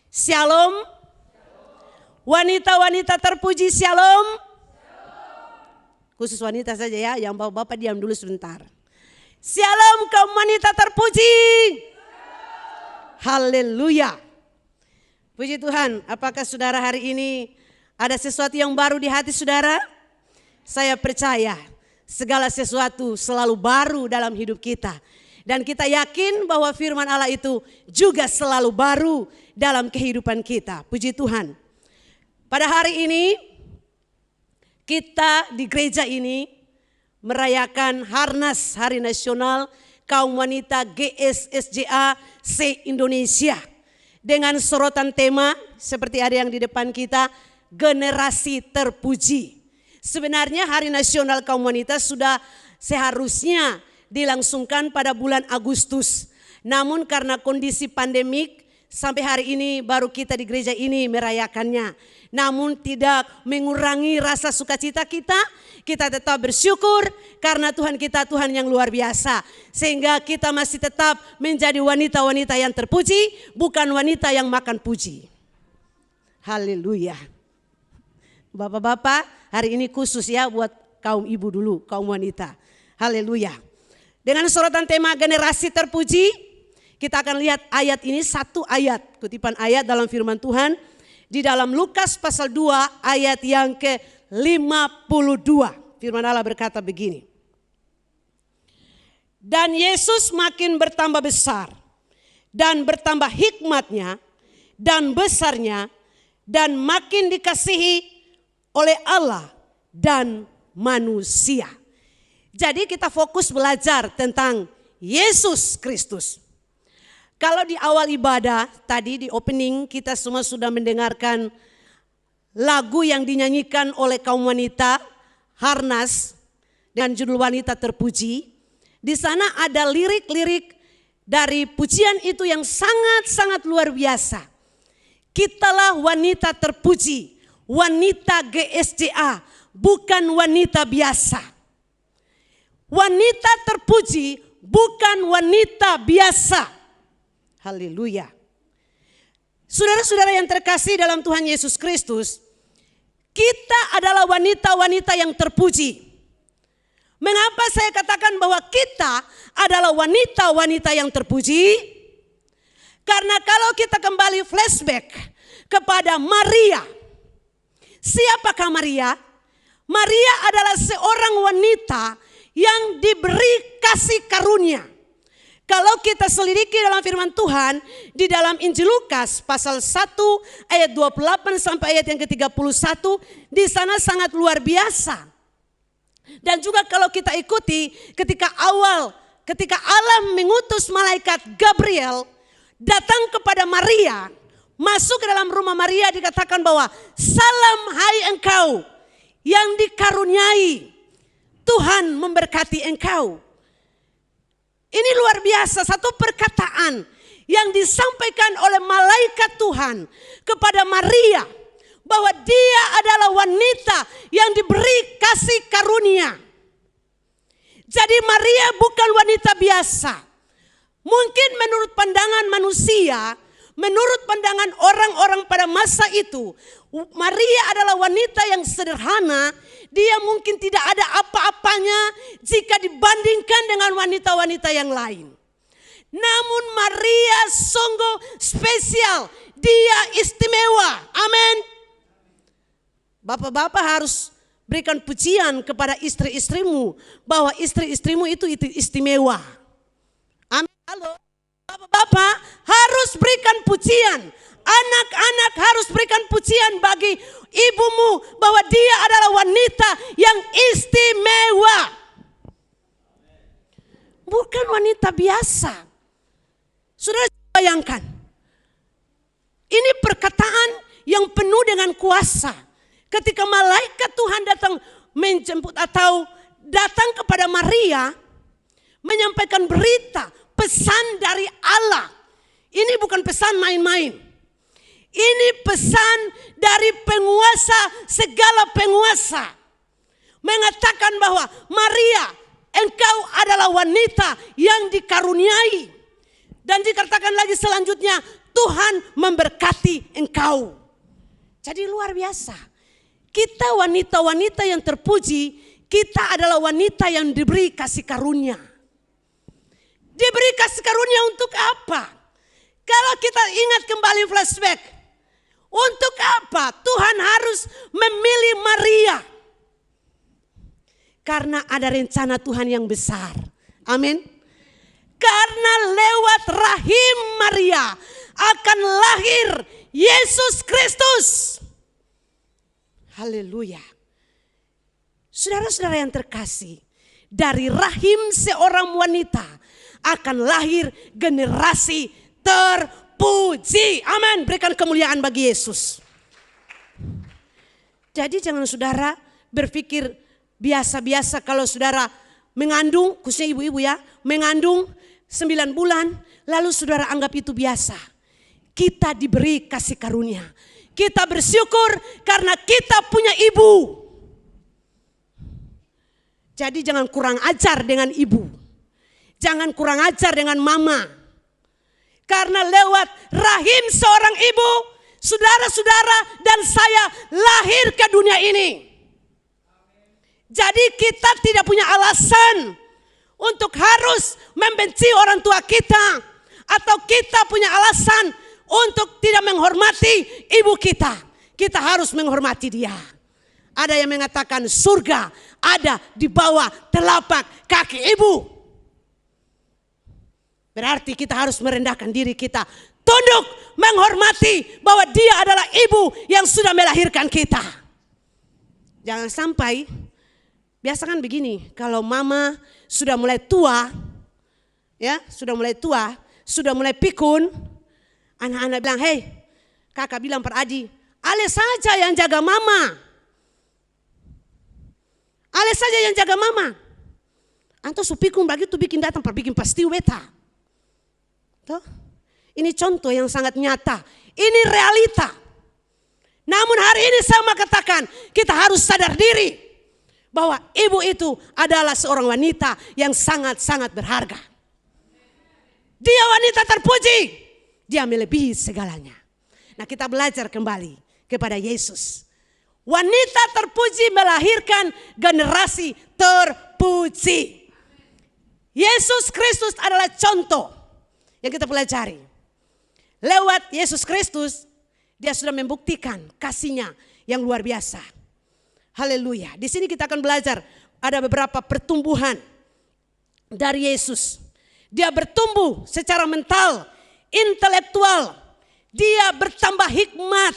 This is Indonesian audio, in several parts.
Shalom. Wanita-wanita terpuji, shalom. Khusus wanita saja ya, yang bapak-bapak diam dulu sebentar. Shalom kaum wanita terpuji. Haleluya. Puji Tuhan, apakah saudara hari ini ada sesuatu yang baru di hati saudara? Saya percaya segala sesuatu selalu baru dalam hidup kita. Dan kita yakin bahwa firman Allah itu juga selalu baru dalam kehidupan kita. Puji Tuhan. Pada hari ini kita di gereja ini merayakan Harnas Hari Nasional Kaum Wanita GSSJA se-Indonesia. Dengan sorotan tema seperti ada yang di depan kita, generasi terpuji. Sebenarnya Hari Nasional Kaum Wanita sudah seharusnya dilangsungkan pada bulan Agustus. Namun karena kondisi pandemik sampai hari ini baru kita di gereja ini merayakannya. Namun tidak mengurangi rasa sukacita kita. Kita tetap bersyukur karena Tuhan kita Tuhan yang luar biasa. Sehingga kita masih tetap menjadi wanita-wanita yang terpuji, bukan wanita yang makan puji. Haleluya. Bapak-bapak, hari ini khusus ya buat kaum ibu dulu, kaum wanita. Haleluya. Dengan sorotan tema generasi terpuji, kita akan lihat ayat ini, satu ayat, kutipan ayat dalam firman Tuhan. Di dalam Lukas pasal 2 ayat yang ke-52. Firman Allah berkata begini. Dan Yesus makin bertambah besar dan bertambah hikmatnya dan besarnya dan makin dikasihi oleh Allah dan manusia. Jadi kita fokus belajar tentang Yesus Kristus. Kalau di awal ibadah tadi di opening kita semua sudah mendengarkan lagu yang dinyanyikan oleh kaum wanita Harnas dengan judul Wanita Terpuji. Di sana ada lirik-lirik dari pujian itu yang sangat-sangat luar biasa. Kitalah wanita terpuji, wanita GSJA, bukan wanita biasa. Wanita terpuji bukan wanita biasa. Haleluya. Saudara-saudara yang terkasih dalam Tuhan Yesus Kristus, kita adalah wanita-wanita yang terpuji. Mengapa saya katakan bahwa kita adalah wanita-wanita yang terpuji? Karena kalau kita kembali flashback kepada Maria. Siapakah Maria? Maria adalah seorang wanita yang diberi kasih karunia. Kalau kita selidiki dalam firman Tuhan di dalam Injil Lukas pasal 1 ayat 28 sampai ayat yang ke-31, di sana sangat luar biasa. Dan juga kalau kita ikuti ketika Allah mengutus malaikat Gabriel datang kepada Maria, masuk ke dalam rumah Maria, dikatakan bahwa salam hai engkau yang dikaruniai, Tuhan memberkati engkau. Ini luar biasa, satu perkataan yang disampaikan oleh malaikat Tuhan kepada Maria, bahwa dia adalah wanita yang diberi kasih karunia. Jadi Maria bukan wanita biasa. Mungkin menurut pandangan manusia, menurut pandangan orang-orang pada masa itu, Maria adalah wanita yang sederhana. Dia mungkin tidak ada apa-apanya jika dibandingkan dengan wanita-wanita yang lain. Namun Maria sungguh spesial. Dia istimewa. Amin. Bapak-bapak harus berikan pujian kepada istri-istrimu, bahwa istri-istrimu itu istimewa. Amin. Halo. Bapak-bapak harus berikan pujian. Anak-anak harus berikan pujian bagi ibumu bahwa dia adalah wanita yang istimewa. Bukan wanita biasa. Saudara bayangkan. Ini perkataan yang penuh dengan kuasa. Ketika malaikat Tuhan datang menjemput atau datang kepada Maria, menyampaikan berita, pesan dari Allah. Ini bukan pesan main-main. Ini pesan dari penguasa segala penguasa. Mengatakan bahwa Maria, engkau adalah wanita yang dikaruniai. Dan dikatakan lagi selanjutnya, Tuhan memberkati engkau. Jadi luar biasa. Kita wanita-wanita yang terpuji, kita adalah wanita yang diberi kasih karunia. Diberi kasih karunia untuk apa? Kalau kita ingat kembali flashback, untuk apa Tuhan harus memilih Maria? Karena ada rencana Tuhan yang besar. Amin. Karena lewat rahim Maria akan lahir Yesus Kristus. Haleluya. Saudara-saudara yang terkasih, dari rahim seorang wanita akan lahir generasi terpuji. Amin. Berikan kemuliaan bagi Yesus. Jadi jangan saudara berpikir biasa-biasa kalau saudara mengandung, khususnya ibu-ibu ya, mengandung 9 bulan, lalu saudara anggap itu biasa. Kita diberi kasih karunia. Kita bersyukur karena kita punya ibu. Jadi jangan kurang ajar dengan ibu. Jangan kurang ajar dengan mama. Karena lewat rahim seorang ibu, saudara-saudara dan saya lahir ke dunia ini. Jadi kita tidak punya alasan untuk harus membenci orang tua kita. Atau kita punya alasan untuk tidak menghormati ibu kita. Kita harus menghormati dia. Ada yang mengatakan surga ada di bawah telapak kaki ibu. Berarti kita harus merendahkan diri kita. Tunduk menghormati bahwa dia adalah ibu yang sudah melahirkan kita. Jangan sampai, biasa kan begini, kalau mama sudah mulai tua, ya sudah mulai pikun, anak-anak bilang, hei kakak bilang per Adi, Ale saja yang jaga mama. Ale saja yang jaga mama. Anto supikun begitu bikin datang perbikin pasti weta. Tuh. Ini contoh yang sangat nyata. Ini realita. Namun hari ini saya mau katakan kita harus sadar diri bahwa ibu itu adalah seorang wanita yang sangat-sangat berharga. Dia wanita terpuji. Dia melebihi segalanya. Nah kita belajar kembali kepada Yesus. Wanita terpuji melahirkan generasi terpuji. Yesus Kristus adalah contoh yang kita pelajari. Lewat Yesus Kristus, dia sudah membuktikan kasihnya yang luar biasa. Haleluya. Di sini kita akan belajar ada beberapa pertumbuhan dari Yesus. Dia bertumbuh secara mental, intelektual. Dia bertambah hikmat.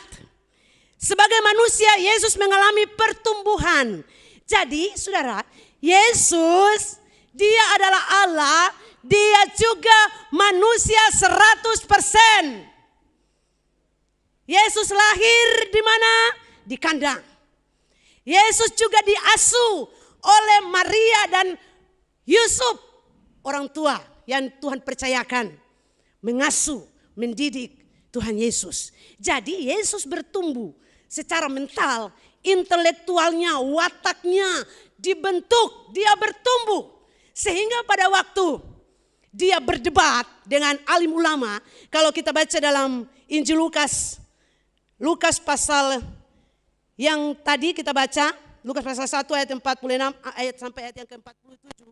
Sebagai manusia, Yesus mengalami pertumbuhan. Jadi, saudara, Yesus, dia adalah Allah, dia juga manusia 100%. Yesus lahir di mana? Di kandang. Yesus juga diasuh oleh Maria dan Yusuf, orang tua yang Tuhan percayakan mengasuh, mendidik Tuhan Yesus. Jadi Yesus bertumbuh secara mental, intelektualnya, wataknya dibentuk, dia bertumbuh. Sehingga pada waktu dia berdebat dengan alim ulama, kalau kita baca dalam Injil Lukas pasal yang tadi kita baca, Lukas pasal 1 ayat 46 ayat sampai ayat yang ke-47.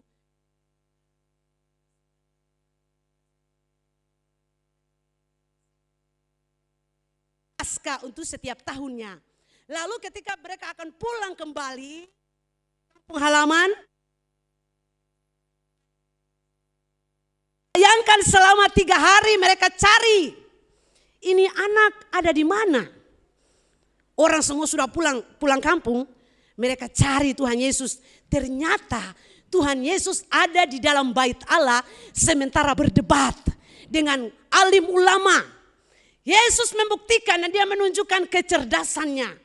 Paskah untuk setiap tahunnya. Lalu ketika mereka akan pulang kembali kampung halaman, bayangkan selama 3 hari mereka cari ini anak ada di mana. Orang semua sudah pulang kampung, mereka cari Tuhan Yesus. Ternyata Tuhan Yesus ada di dalam bait Allah sementara berdebat dengan alim ulama. Yesus membuktikan dan dia menunjukkan kecerdasannya.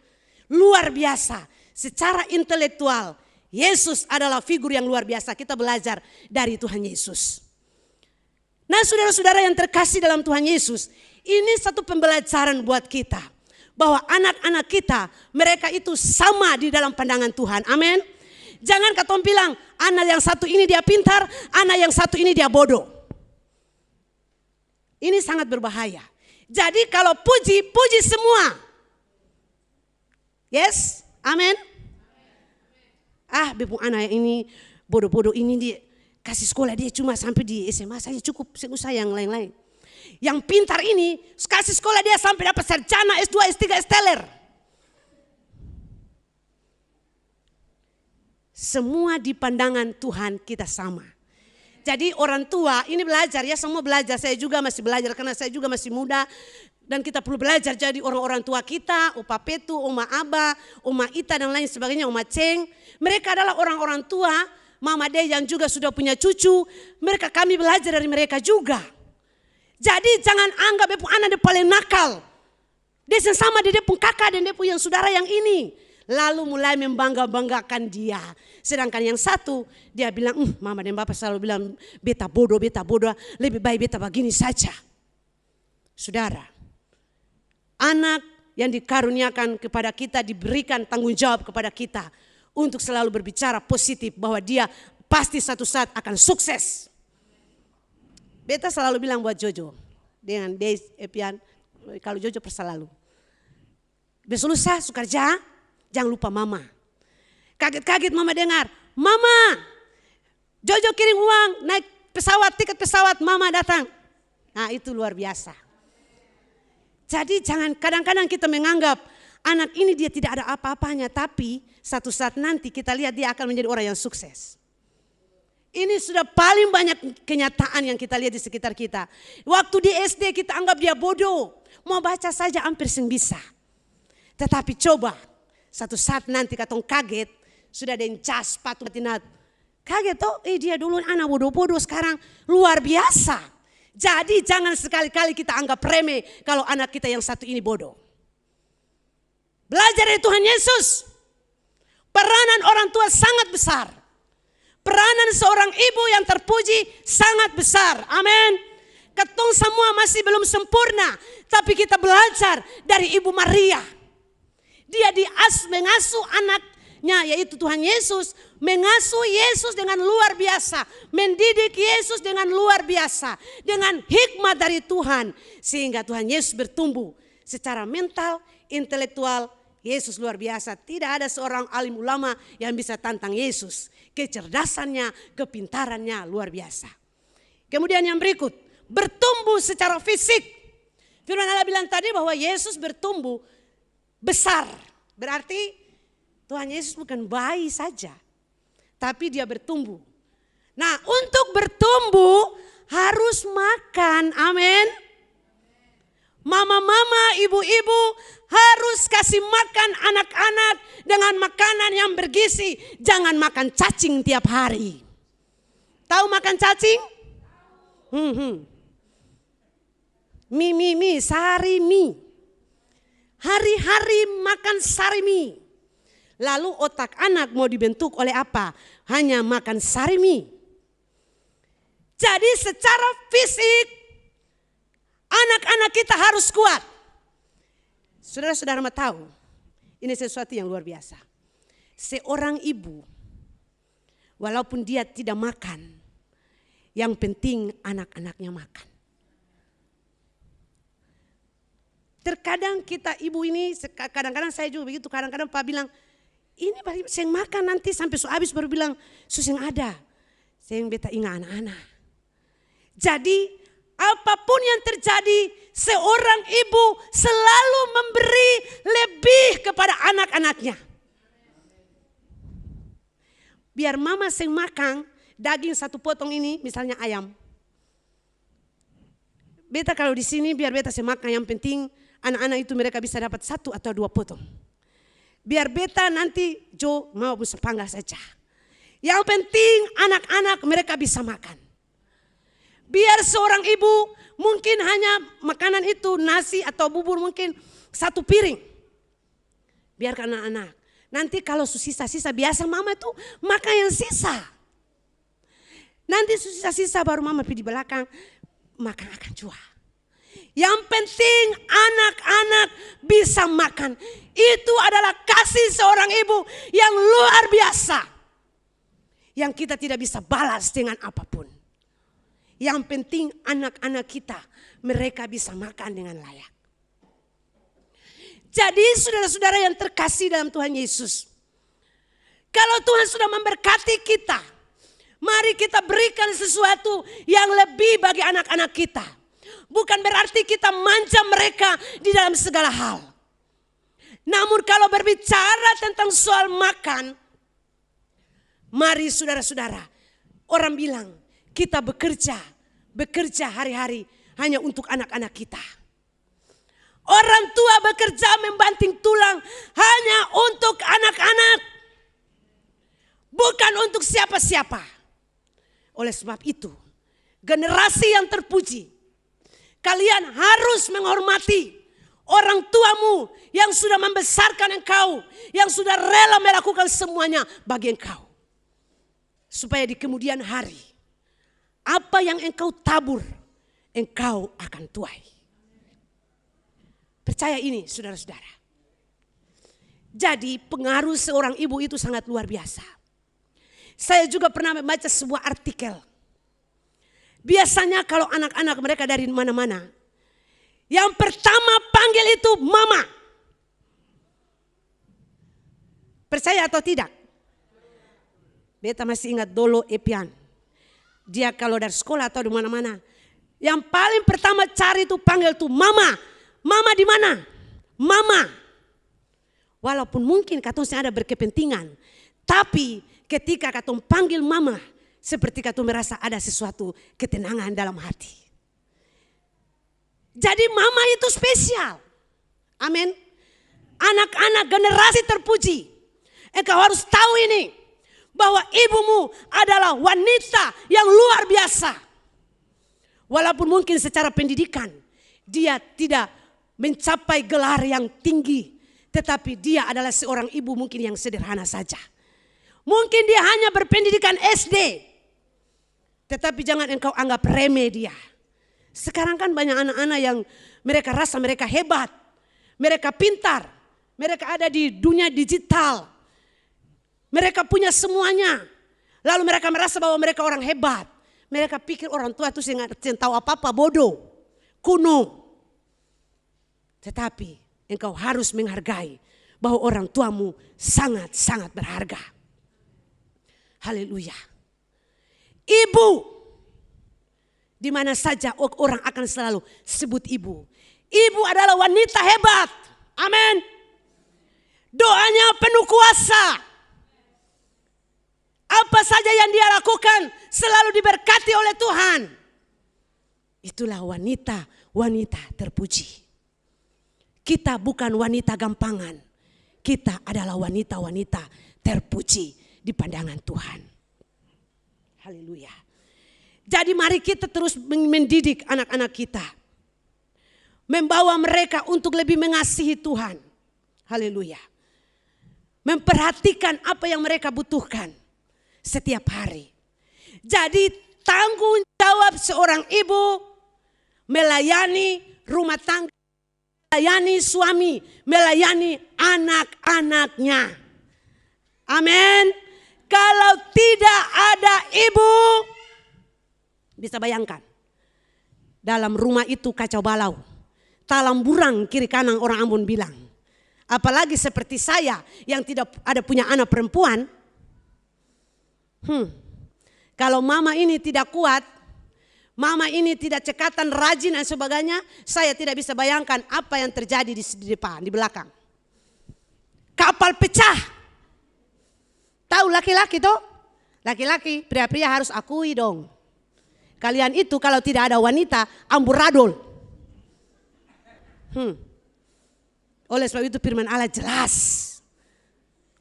Luar biasa. Secara intelektual, Yesus adalah figur yang luar biasa. Kita belajar dari Tuhan Yesus. Nah saudara-saudara yang terkasih dalam Tuhan Yesus, ini satu pembelajaran buat kita. Bahwa anak-anak kita, mereka itu sama di dalam pandangan Tuhan. Amin. Jangan katong bilang, anak yang satu ini dia pintar, anak yang satu ini dia bodoh. Ini sangat berbahaya. Jadi kalau puji, puji semua. Yes, amin. Bepu anak ini bodoh-bodoh ini dia kasih sekolah dia cuma sampai di SMA saja cukup, tidak usah yang lain-lain. Yang pintar ini kasih sekolah dia sampai dapat sarjana S2, S3, S-teler. Semua di pandangan Tuhan kita sama. Jadi orang tua ini belajar ya, semua belajar. Saya juga masih belajar karena saya juga masih muda. Dan kita perlu belajar jadi orang-orang tua kita, Opa Petu, Oma Aba, Oma Ita dan lain sebagainya, Oma Ceng. Mereka adalah orang-orang tua, Mama De yang juga sudah punya cucu. Kami belajar dari mereka juga. Jadi jangan anggap Bepu anak dia paling nakal. Dia sama dia pun kakak dan dia punya saudara yang ini. Lalu mulai membangga-banggakan dia. Sedangkan yang satu dia bilang, Mama dan Bapak selalu bilang, beta bodoh, lebih baik beta begini saja. Saudara, anak yang dikaruniakan kepada kita diberikan tanggung jawab kepada kita untuk selalu berbicara positif bahwa dia pasti satu saat akan sukses. Beta selalu bilang buat Jojo dengan Epian, kalau Jojo perselalu. Besok lusa sukarja, jangan lupa mama. Kaget-kaget mama dengar, mama, Jojo kirim uang naik pesawat, tiket pesawat, mama datang. Nah itu luar biasa. Jadi jangan kadang-kadang kita menganggap anak ini dia tidak ada apa-apanya, tapi satu saat nanti kita lihat dia akan menjadi orang yang sukses. Ini sudah paling banyak kenyataan yang kita lihat di sekitar kita. Waktu di SD kita anggap dia bodoh, mau baca saja hampir bisa. Tetapi coba satu saat nanti katong kaget, sudah ada yang cas sepatu batinat. Kaget toh, dia dulu anak bodoh-bodoh sekarang luar biasa. Jadi jangan sekali-kali kita anggap remeh kalau anak kita yang satu ini bodoh. Belajar dari Tuhan Yesus. Peranan orang tua sangat besar. Peranan seorang ibu yang terpuji sangat besar. Amin. Ketong semua masih belum sempurna. Tapi kita belajar dari Ibu Maria. Dia mengasuh anaknya yaitu Tuhan Yesus. Mengasuh Yesus dengan luar biasa. Mendidik Yesus dengan luar biasa. Dengan hikmat dari Tuhan. Sehingga Tuhan Yesus bertumbuh secara mental, intelektual. Yesus luar biasa. Tidak ada seorang alim ulama yang bisa tantang Yesus. Kecerdasannya, kepintarannya luar biasa. Kemudian yang berikut, bertumbuh secara fisik. Firman Allah bilang tadi bahwa Yesus bertumbuh besar. Berarti Tuhan Yesus bukan bayi saja, tapi dia bertumbuh. Nah, untuk bertumbuh harus makan. Amin. Mama-mama, ibu-ibu harus kasih makan anak-anak dengan makanan yang bergizi. Jangan makan cacing tiap hari. Tahu makan cacing? Mie, sari mie. Hari-hari makan sari mie. Lalu otak anak mau dibentuk oleh apa? Hanya makan sari mie. Jadi secara fisik anak-anak kita harus kuat. Saudara-saudara mau tahu, ini sesuatu yang luar biasa. Seorang ibu, walaupun dia tidak makan, yang penting anak-anaknya makan. Terkadang kita ibu ini, kadang-kadang saya juga begitu, kadang-kadang Pak bilang, ini baru saya makan nanti sampai habis baru bilang, susah ada. Saya yang beta ingat anak-anak. Jadi, apapun yang terjadi, seorang ibu selalu memberi lebih kepada anak-anaknya. Biar mama seng makan daging satu potong ini, misalnya ayam. Beta kalau di sini biar beta seng makan, yang penting anak-anak itu mereka bisa dapat 1 atau 2 potong. Biar beta nanti mau sepanggal saja. Yang penting anak-anak mereka bisa makan. Biar seorang ibu mungkin hanya makanan itu nasi atau bubur mungkin 1 piring. Biarkan anak-anak. Nanti kalau sisa-sisa biasa mama itu makan yang sisa. Nanti sisa-sisa baru mama pergi di belakang makan akan jua. Yang penting anak-anak bisa makan. Itu adalah kasih seorang ibu yang luar biasa. Yang kita tidak bisa balas dengan apapun. Yang penting anak-anak kita mereka bisa makan dengan layak. Jadi saudara-saudara yang terkasih dalam Tuhan Yesus, kalau Tuhan sudah memberkati kita, mari kita berikan sesuatu yang lebih bagi anak-anak kita. Bukan berarti kita manja mereka di dalam segala hal. Namun kalau berbicara tentang soal makan, mari saudara-saudara, orang bilang kita bekerja hari-hari hanya untuk anak-anak kita. Orang tua bekerja membanting tulang hanya untuk anak-anak, bukan untuk siapa-siapa. Oleh sebab itu, generasi yang terpuji, kalian harus menghormati orang tuamu yang sudah membesarkan engkau, yang sudah rela melakukan semuanya bagi engkau. Supaya di kemudian hari, apa yang engkau tabur, engkau akan tuai. Percaya ini saudara-saudara. Jadi pengaruh seorang ibu itu sangat luar biasa. Saya juga pernah membaca sebuah artikel. Biasanya kalau anak-anak mereka dari mana-mana, yang pertama panggil itu mama. Percaya atau tidak? Beta masih ingat Dolo Epian. Dia kalau dari sekolah atau di mana-mana, yang paling pertama cari itu panggil itu mama. Mama di mana? Mama. Walaupun mungkin katong ada berkepentingan, tapi ketika katong panggil mama, seperti katong merasa ada sesuatu ketenangan dalam hati. Jadi mama itu spesial. Amin. Anak-anak generasi terpuji, engkau harus tahu ini, bahwa ibumu adalah wanita yang luar biasa. Walaupun mungkin secara pendidikan dia tidak mencapai gelar yang tinggi, tetapi dia adalah seorang ibu mungkin yang sederhana saja. Mungkin dia hanya berpendidikan SD, tetapi jangan engkau anggap remeh dia. Sekarang kan banyak anak-anak yang mereka rasa mereka hebat, mereka pintar, mereka ada di dunia digital, mereka punya semuanya. Lalu mereka merasa bahwa mereka orang hebat. Mereka pikir orang tua itu tidak tahu apa-apa, bodoh, kuno. Tetapi engkau harus menghargai bahwa orang tuamu sangat-sangat berharga. Haleluya. Ibu, di mana saja orang akan selalu sebut ibu. Ibu adalah wanita hebat. Amin. Doanya penuh kuasa. Apa saja yang dia lakukan selalu diberkati oleh Tuhan. Itulah wanita terpuji. Kita bukan wanita gampangan. Kita adalah wanita-wanita terpuji di pandangan Tuhan. Haleluya. Jadi mari kita terus mendidik anak-anak kita. Membawa mereka untuk lebih mengasihi Tuhan. Haleluya. Memperhatikan apa yang mereka butuhkan setiap hari. Jadi tanggung jawab seorang ibu melayani rumah tangga, melayani suami, melayani anak-anaknya. Amin. Kalau tidak ada ibu, bisa bayangkan, dalam rumah itu kacau balau, talamburang kiri kanan orang Ambon bilang. Apalagi seperti saya yang tidak ada punya anak perempuan. Kalau mama ini tidak kuat, mama ini tidak cekatan, rajin dan sebagainya, saya tidak bisa bayangkan apa yang terjadi di depan, di belakang. Kapal pecah. Tahu laki-laki toh? Laki-laki, pria-pria harus akui dong. Kalian itu kalau tidak ada wanita, amburadul. Oleh sebab itu firman Allah jelas.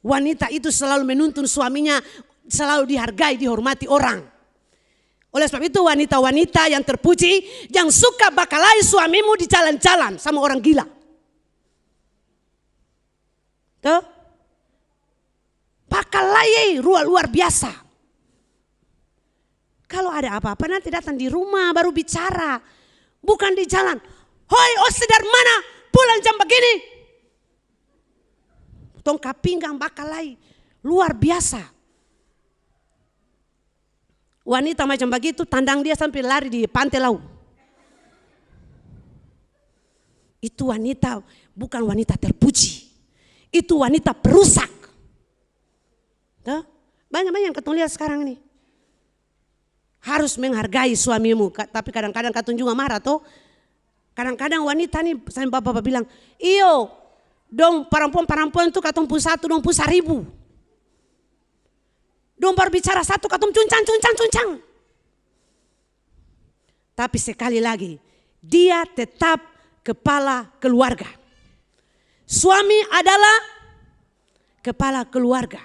Wanita itu selalu menuntun suaminya, selalu dihargai, dihormati orang. Oleh sebab itu wanita-wanita yang terpuji, yang suka bakalai suamimu di jalan-jalan sama orang gila. Tuh. Bakalai luar biasa. Kalau ada apa-apa nanti datang di rumah baru bicara. Bukan di jalan. Hoi sedar mana pulang jam begini. Tongkat pinggang bakalai. Luar biasa. Wanita macam begitu tandang dia sampai lari di pantai laut. Itu wanita bukan wanita terpuji. Itu wanita perusak. Banyak-banyak yang ketemu lihat sekarang ini. Harus menghargai suamimu, tapi kadang-kadang katun juga marah toh. Kadang-kadang wanita nih, saya bapak-bapak bilang, iyo, dong perempuan itu katun pun satu, dong pun 1000. Dong baru bicara satu, katun cuncang. Tapi sekali lagi, dia tetap kepala keluarga. Suami adalah kepala keluarga.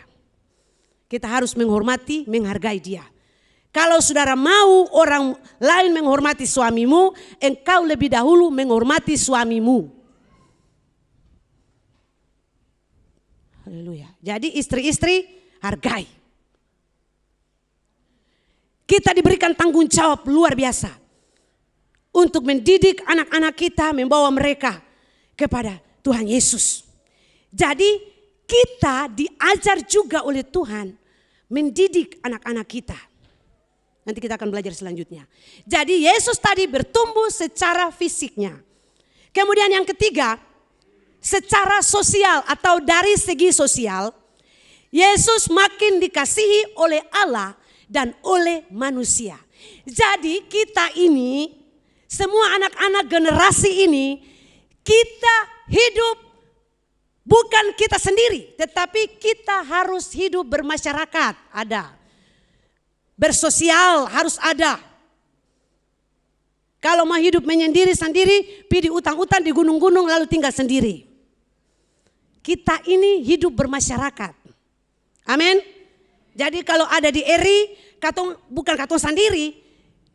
Kita harus menghormati, menghargai dia. Kalau saudara mau orang lain menghormati suamimu, engkau lebih dahulu menghormati suamimu. Haleluya. Jadi istri-istri hargai. Kita diberikan tanggung jawab luar biasa untuk mendidik anak-anak kita, membawa mereka kepada Tuhan Yesus. Jadi kita diajar juga oleh Tuhan mendidik anak-anak kita. Nanti kita akan belajar selanjutnya. Jadi Yesus tadi bertumbuh secara fisiknya. Kemudian yang ketiga, secara sosial atau dari segi sosial, Yesus makin dikasihi oleh Allah dan oleh manusia. Jadi kita ini, semua anak-anak generasi ini, kita hidup bukan kita sendiri, tetapi kita harus hidup bermasyarakat, ada. Bersosial harus ada. Kalau mau hidup menyendiri-sendiri, pergi di hutan-hutan, di gunung-gunung lalu tinggal sendiri. Kita ini hidup bermasyarakat. Amin. Jadi kalau ada di Eri, bukan katong sendiri,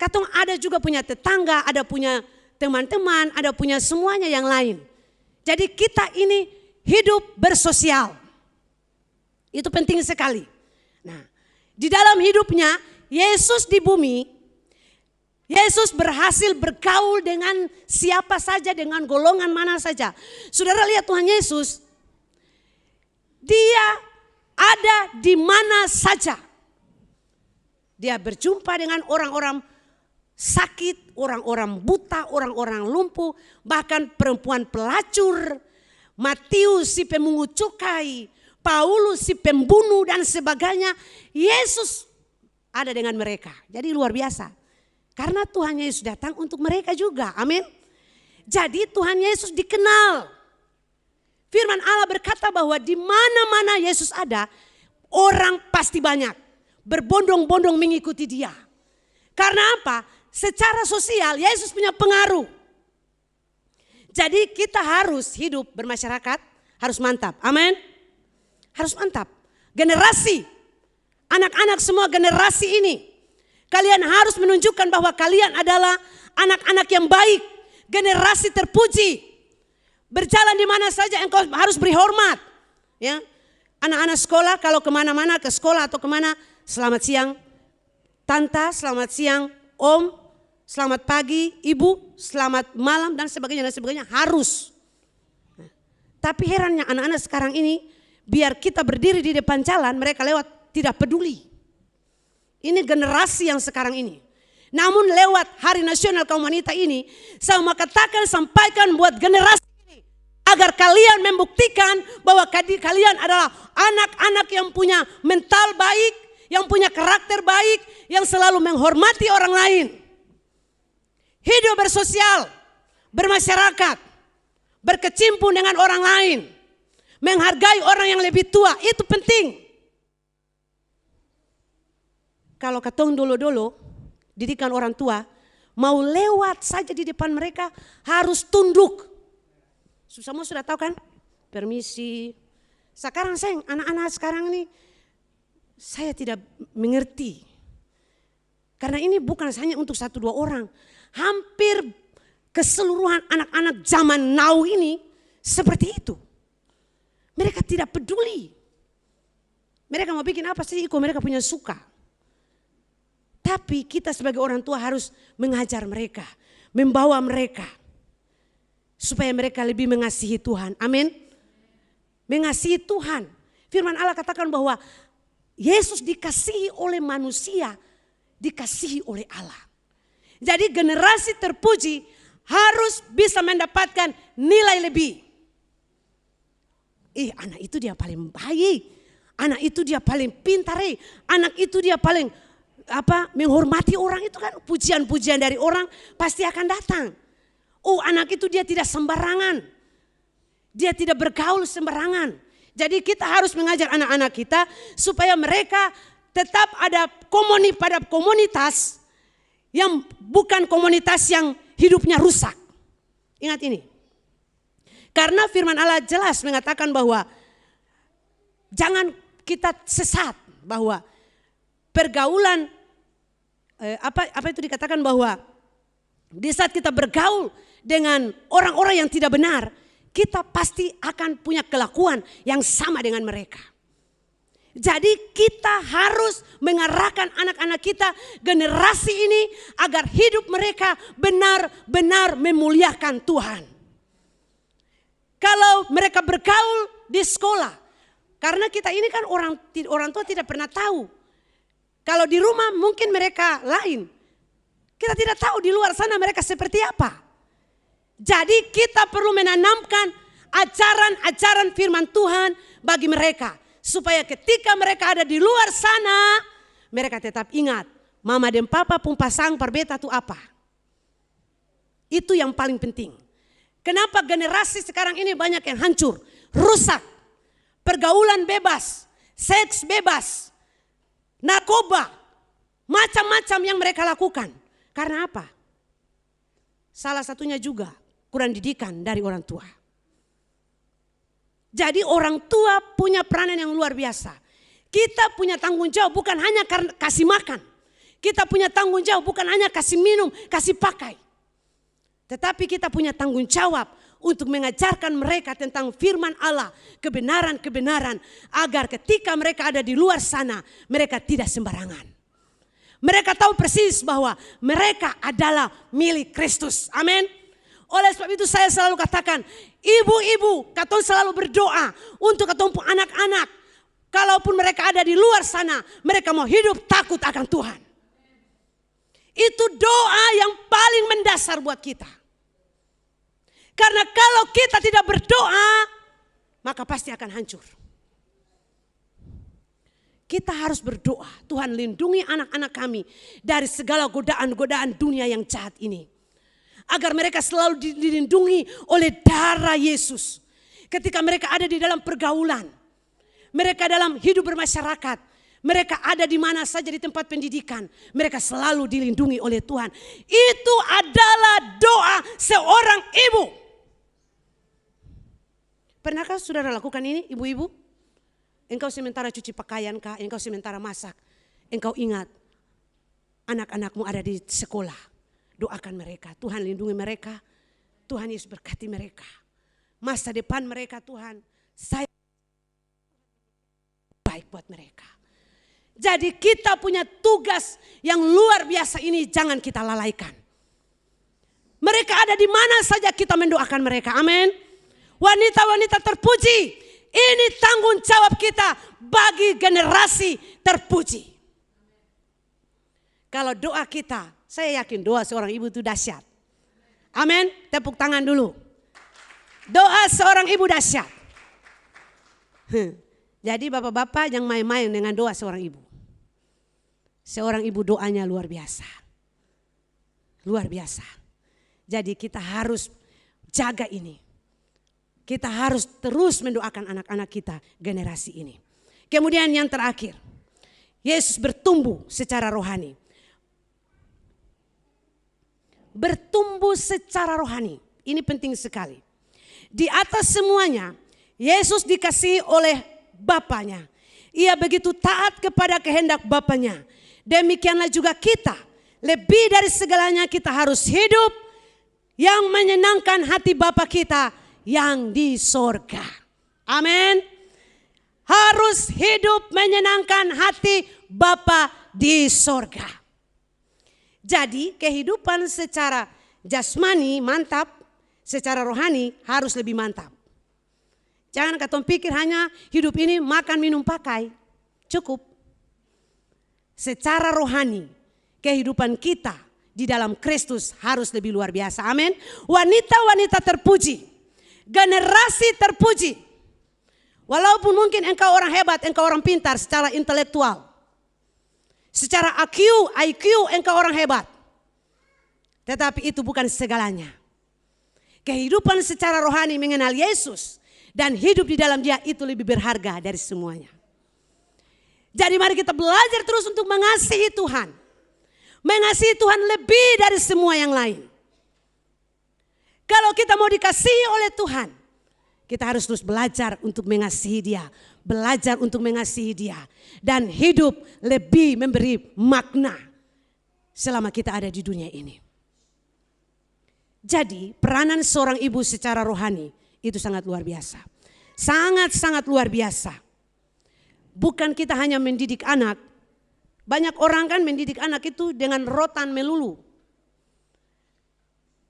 katong ada juga punya tetangga, ada punya teman-teman, ada punya semuanya yang lain. Jadi kita ini hidup bersosial. Itu penting sekali. Nah, di dalam hidupnya Yesus di bumi, Yesus berhasil bergaul dengan siapa saja, dengan golongan mana saja. Saudara lihat Tuhan Yesus, dia ada di mana saja. Dia berjumpa dengan orang-orang sakit, orang-orang buta, orang-orang lumpuh, bahkan perempuan pelacur, Matius si pemungut cukai, Paulus si pembunuh dan sebagainya. Yesus ada dengan mereka. Jadi luar biasa. Karena Tuhan Yesus datang untuk mereka juga. Amin. Jadi Tuhan Yesus dikenal. Firman Allah berkata bahwa di mana-mana Yesus ada, orang pasti banyak. Berbondong-bondong mengikuti dia. Karena apa? Secara sosial Yesus punya pengaruh. Jadi kita harus hidup bermasyarakat, harus mantap. Amin. Harus mantap. Generasi, anak-anak semua generasi ini, kalian harus menunjukkan bahwa kalian adalah anak-anak yang baik, generasi terpuji. Berjalan di mana saja engkau harus beri hormat. Ya, anak-anak sekolah kalau kemana-mana, ke sekolah atau kemana, selamat siang tante, selamat siang om, selamat pagi ibu, selamat malam dan sebagainya harus. Nah, tapi herannya anak-anak sekarang ini, biar kita berdiri di depan jalan, mereka lewat tidak peduli. Ini generasi yang sekarang ini. Namun lewat Hari Nasional Kaum Wanita ini, saya mau katakan, sampaikan buat generasi ini, agar kalian membuktikan bahwa kalian adalah anak-anak yang punya mental baik, yang punya karakter baik, yang selalu menghormati orang lain. Hidup bersosial, bermasyarakat, berkecimpung dengan orang lain, menghargai orang yang lebih tua, itu penting. Kalau katong dulu-dulu didikan orang tua, mau lewat saja di depan mereka harus tunduk. Semua sudah tahu kan? Permisi. Sekarang sayang, anak-anak sekarang ini saya tidak mengerti. Karena ini bukan hanya untuk 1-2 orang. Hampir keseluruhan anak-anak zaman now ini seperti itu. Mereka tidak peduli. Mereka mau bikin apa sih, ikut mereka punya suka. Tapi kita sebagai orang tua harus mengajar mereka, membawa mereka. Supaya mereka lebih mengasihi Tuhan. Amin. Mengasihi Tuhan. Firman Allah katakan bahwa Yesus dikasihi oleh manusia dikasihi oleh Allah. Jadi generasi terpuji harus bisa mendapatkan nilai lebih. Anak itu dia paling baik. Anak itu dia paling pintar. Anak itu dia paling menghormati orang, itu kan pujian-pujian dari orang pasti akan datang. Anak itu dia tidak sembarangan. Dia tidak bergaul sembarangan. Jadi kita harus mengajar anak-anak kita supaya mereka tetap ada pada komunitas yang bukan komunitas yang hidupnya rusak. Ingat ini. Karena firman Allah jelas mengatakan bahwa jangan kita sesat, bahwa pergaulan apa itu dikatakan bahwa di saat kita bergaul dengan orang-orang yang tidak benar, kita pasti akan punya kelakuan yang sama dengan mereka. Jadi kita harus mengarahkan anak-anak kita, generasi ini, agar hidup mereka benar-benar memuliakan Tuhan. Kalau mereka bergaul di sekolah, karena kita ini kan orang tua tidak pernah tahu. Kalau di rumah mungkin mereka lain. Kita tidak tahu di luar sana mereka seperti apa. Jadi kita perlu menanamkan ajaran-ajaran firman Tuhan bagi mereka. Supaya ketika mereka ada di luar sana, mereka tetap ingat, mama dan papa pun pasang perbeta itu apa. Itu yang paling penting. Kenapa generasi sekarang ini banyak yang hancur, rusak. Pergaulan bebas, seks bebas, narkoba, macam-macam yang mereka lakukan. Karena apa? Salah satunya juga kurang didikan dari orang tua. Jadi orang tua punya peranan yang luar biasa. Kita punya tanggung jawab bukan hanya kasih makan. Kita punya tanggung jawab bukan hanya kasih minum, kasih pakai. Tetapi kita punya tanggung jawab untuk mengajarkan mereka tentang firman Allah, kebenaran-kebenaran, agar ketika mereka ada di luar sana, mereka tidak sembarangan. Mereka tahu persis bahwa mereka adalah milik Kristus. Amin. Oleh sebab itu saya selalu katakan, ibu-ibu, katong selalu berdoa untuk katong anak-anak. Kalaupun mereka ada di luar sana, mereka mau hidup takut akan Tuhan. Itu doa yang paling mendasar buat kita. Karena kalau kita tidak berdoa, maka pasti akan hancur. Kita harus berdoa, Tuhan lindungi anak-anak kami dari segala godaan-godaan dunia yang jahat ini. Agar mereka selalu dilindungi oleh darah Yesus. Ketika mereka ada di dalam pergaulan, mereka dalam hidup bermasyarakat, mereka ada di mana saja di tempat pendidikan, mereka selalu dilindungi oleh Tuhan. Itu adalah doa seorang ibu. Pernahkah saudara lakukan ini, ibu-ibu? Engkau sementara cuci pakaian kah? Engkau sementara masak? Engkau ingat anak-anakmu ada di sekolah. Doakan mereka, Tuhan lindungi mereka. Tuhan Yesus berkati mereka. Masa depan mereka Tuhan, saya baik buat mereka. Jadi kita punya tugas yang luar biasa ini, jangan kita lalaikan. Mereka ada di mana saja kita mendoakan mereka, amin. Wanita-wanita terpuji, ini tanggung jawab kita bagi generasi terpuji. Kalau doa kita, saya yakin doa seorang ibu itu dahsyat. Amin, tepuk tangan dulu. Doa seorang ibu dahsyat. Jadi bapak-bapak jangan main-main dengan doa seorang ibu. Seorang ibu doanya luar biasa. Luar biasa. Jadi kita harus jaga ini. Kita harus terus mendoakan anak-anak kita generasi ini. Kemudian yang terakhir, Yesus bertumbuh secara rohani. Bertumbuh secara rohani. Ini penting sekali. Di atas semuanya, Yesus dikasihi oleh Bapanya. Ia begitu taat kepada kehendak Bapanya. Demikianlah juga kita. Lebih dari segalanya kita harus hidup yang menyenangkan hati Bapa kita yang di sorga. Amin. Harus hidup menyenangkan hati Bapa di sorga. Jadi kehidupan secara jasmani mantap, secara rohani harus lebih mantap. Jangan katong pikir hanya hidup ini makan, minum, pakai. Cukup. Secara rohani kehidupan kita di dalam Kristus harus lebih luar biasa. Amin. Wanita-wanita terpuji, generasi terpuji. Walaupun mungkin engkau orang hebat, engkau orang pintar secara intelektual, secara IQ engkau orang hebat. Tetapi itu bukan segalanya. Kehidupan secara rohani mengenal Yesus dan hidup di dalam Dia itu lebih berharga dari semuanya. Jadi mari kita belajar terus untuk mengasihi Tuhan. Mengasihi Tuhan lebih dari semua yang lain. Kalau kita mau dikasihi oleh Tuhan, kita harus terus belajar untuk mengasihi Dia. Belajar untuk mengasihi Dia. Dan hidup lebih memberi makna selama kita ada di dunia ini. Jadi peranan seorang ibu secara rohani itu sangat luar biasa. Sangat-sangat luar biasa. Bukan kita hanya mendidik anak. Banyak orang kan mendidik anak itu dengan rotan melulu.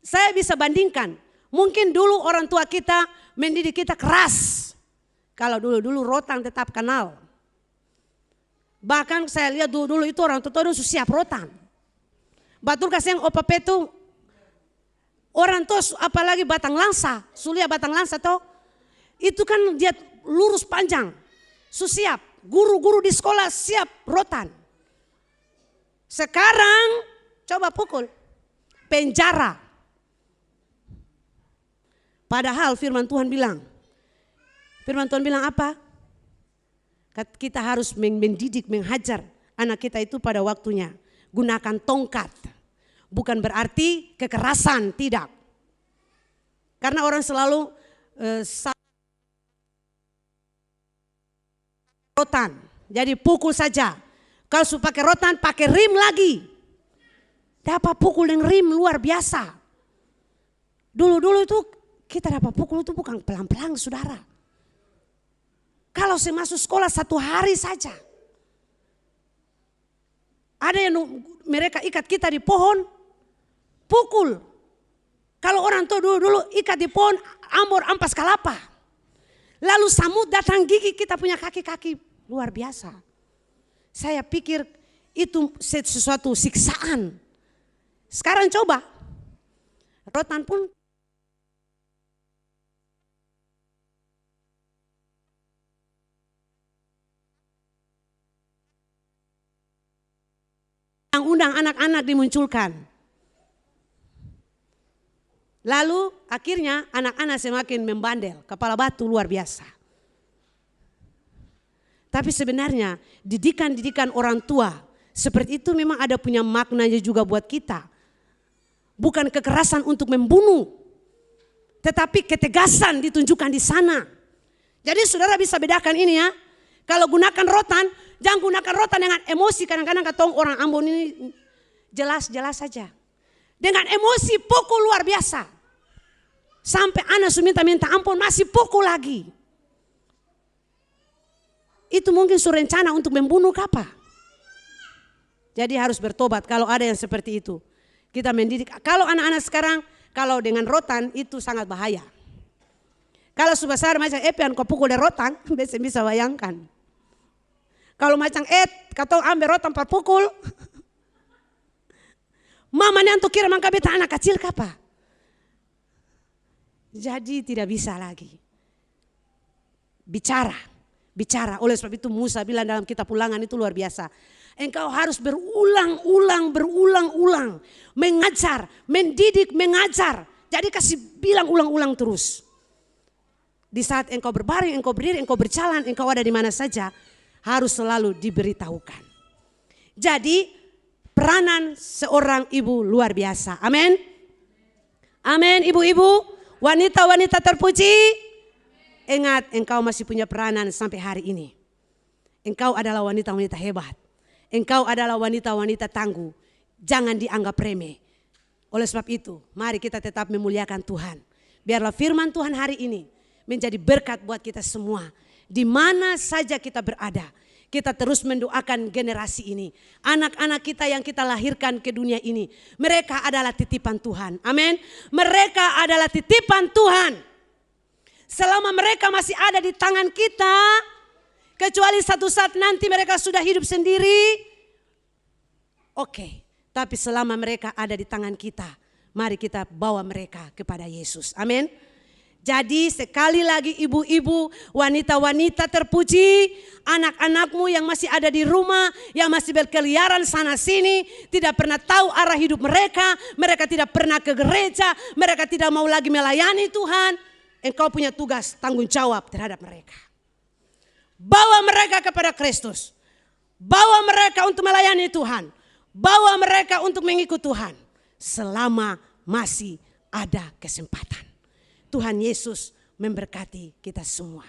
Saya bisa bandingkan. Mungkin dulu orang tua kita mendidik kita keras. Kalau dulu rotan tetap kenal. Bahkan saya lihat dulu itu orang tua itu siap rotan. Batul kasih yang opa petu. Orang tua apalagi batang langsa. Sulia batang langsa toh. Itu kan dia lurus panjang. Siap. Guru-guru di sekolah siap rotan. Sekarang coba pukul. Penjara. Padahal firman Tuhan bilang. Firman Tuhan bilang apa? Kita harus mendidik, menghajar anak kita itu pada waktunya. Gunakan tongkat. Bukan berarti kekerasan, tidak. Karena orang selalu rotan. Jadi pukul saja. Kalau sudah pakai rotan, pakai rim lagi. Dapat pukul dengan rim luar biasa. Dulu itu kita dapat pukul itu bukan pelan-pelan saudara. Kalau saya masuk sekolah 1 hari saja. Ada yang mereka ikat kita di pohon. Pukul. Kalau orang tua dulu ikat di pohon, ambor ampas kalapa. Lalu samut datang gigi kita punya kaki-kaki luar biasa. Saya pikir itu sesuatu siksaan. Sekarang coba. Rotan pun. Undang anak-anak dimunculkan. Lalu akhirnya anak-anak semakin membandel, kepala batu luar biasa. Tapi sebenarnya didikan-didikan orang tua seperti itu memang ada punya maknanya juga buat kita. Bukan kekerasan untuk membunuh, tetapi ketegasan ditunjukkan di sana. Jadi saudara bisa bedakan ini ya. Kalau gunakan rotan, jangan gunakan rotan dengan emosi. Kadang-kadang katong orang Ambon ini jelas-jelas saja. Dengan emosi pukul luar biasa. Sampai anak minta ampun masih pukul lagi. Itu mungkin surencana untuk membunuh apa? Jadi harus bertobat kalau ada yang seperti itu. Kita mendidik. Kalau anak-anak sekarang, kalau dengan rotan itu sangat bahaya. Kalau sebesar macam epian kau pukul dari rotan, bisa bayangkan. Kalau macam kau ambil rotan per pukul. Mamanya untuk kira mangka beta anak kecil kapa. Jadi tidak bisa lagi. Bicara. Oleh sebab itu Musa bilang dalam kitab Ulangan itu luar biasa. Engkau harus berulang-ulang. Mengajar, mendidik, mengajar. Jadi kasih bilang ulang-ulang terus. Di saat engkau berbaring, engkau berdiri, engkau berjalan, engkau ada di mana saja. Harus selalu diberitahukan. Jadi peranan seorang ibu luar biasa. Amin. Amin ibu-ibu. Wanita-wanita terpuji. Ingat engkau masih punya peranan sampai hari ini. Engkau adalah wanita-wanita hebat. Engkau adalah wanita-wanita tangguh. Jangan dianggap remeh. Oleh sebab itu mari kita tetap memuliakan Tuhan. Biarlah firman Tuhan hari ini menjadi berkat buat kita semua. Di mana saja kita berada, kita terus mendoakan generasi ini. Anak-anak kita yang kita lahirkan ke dunia ini, mereka adalah titipan Tuhan. Amin. Mereka adalah titipan Tuhan. Selama mereka masih ada di tangan kita, kecuali satu saat nanti mereka sudah hidup sendiri. Oke. Tapi selama mereka ada di tangan kita, mari kita bawa mereka kepada Yesus. Amin. Jadi sekali lagi ibu-ibu, wanita-wanita terpuji, anak-anakmu yang masih ada di rumah, yang masih berkeliaran sana sini, tidak pernah tahu arah hidup mereka, mereka tidak pernah ke gereja, mereka tidak mau lagi melayani Tuhan. Engkau punya tugas, tanggung jawab terhadap mereka. Bawa mereka kepada Kristus. Bawa mereka untuk melayani Tuhan. Bawa mereka untuk mengikut Tuhan. Selama masih ada kesempatan. Tuhan Yesus memberkati kita semua.